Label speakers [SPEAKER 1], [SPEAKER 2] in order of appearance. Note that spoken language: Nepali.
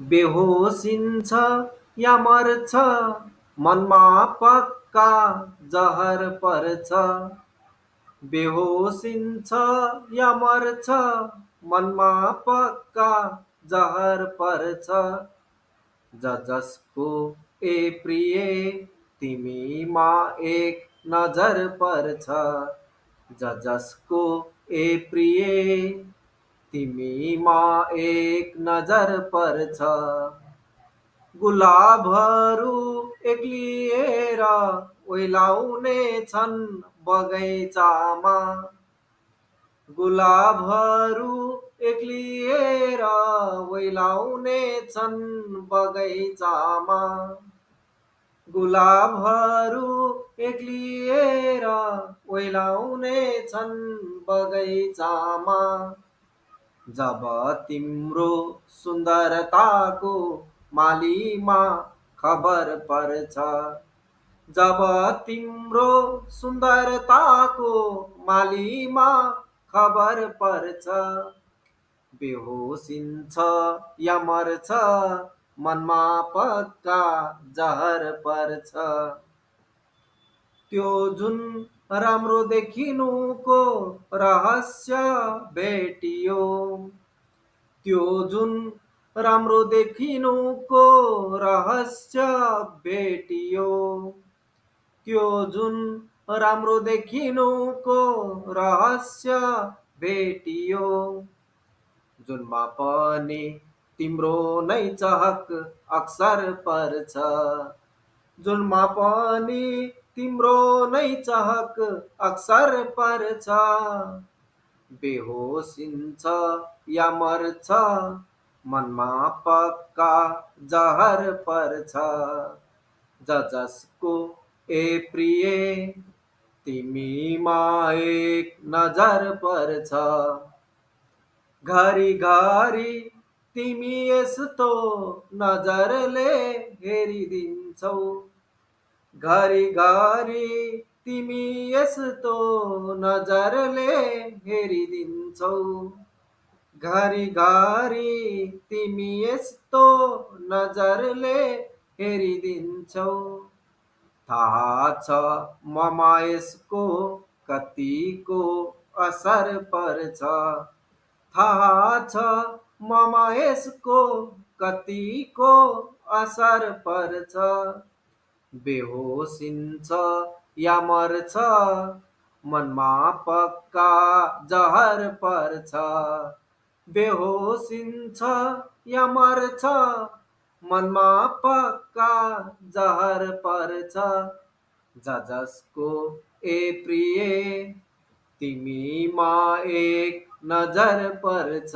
[SPEAKER 1] बेहोसिन्छ या मर्छ मनमा पक्का जहर पर्छ। बेहोसिन्छ या मर्छ मनमा पक्का जहर पर्छ। जसको ए प्रिय तिमीमा एक नजर पर्छ। जसको ए प्रिय तिमीमा एक नजर पर्छ। गुलाबहरू एक्लिएर ओइलाउने छन् बगैँचामा। गुलाबहरू एक्लिएर ओइलाउने छन् बगैँचामा। गुलाबहरू एक्लिएर ओइलाउने छन् बगैँचामा। जब तिम्रो सुन्दरताको मालीमा खबर पर्छ। जब तिम्रो सुन्दरताको मालीमा खबर पर्छ। बेहोसिन्छ या मर्छ मनमा पक्का जहर पर्छ। त्यो जुन राम्रो देखिनुको रहस्य भेटियो। त्यो जुन राम्रो देखिनुको रहस्य भेटियो। त्यो जुन राम्रो देखिनुको रहस्य भेटियो। जुनमा पनि तिम्रो नै चहक अक्सर पर्छ। जुनमा पनि तिम्रो नै चहक अक्सर पर्छ। बेहोसिन्छ या मर्छ मनमा पक्का जहर पर्छ। जसको ए प्रिय तिमीमा एक नजर पर्छ। घरिघरि तिमी यस्तो नजरले हेरिदिन्छौ। घरिघरि तिमी यस्तो नजरले हेरिदिन्छौ। घरिघरि तिमी यस्तो नजरले हेरिदिन्छौ। थाहा छ ममा यसको कतिको असर पर्छ। थाहा छ ममा यसको कतिको असर पर्छ। बेहोसिन्छ या मर्छ मनमा पक्का जहर पर्छ। बेहोसिन्छ या मर्छ मनमा पक्का जहर पर्छ। जसको ए प्रिय तिमीमा एक नजर पर्छ।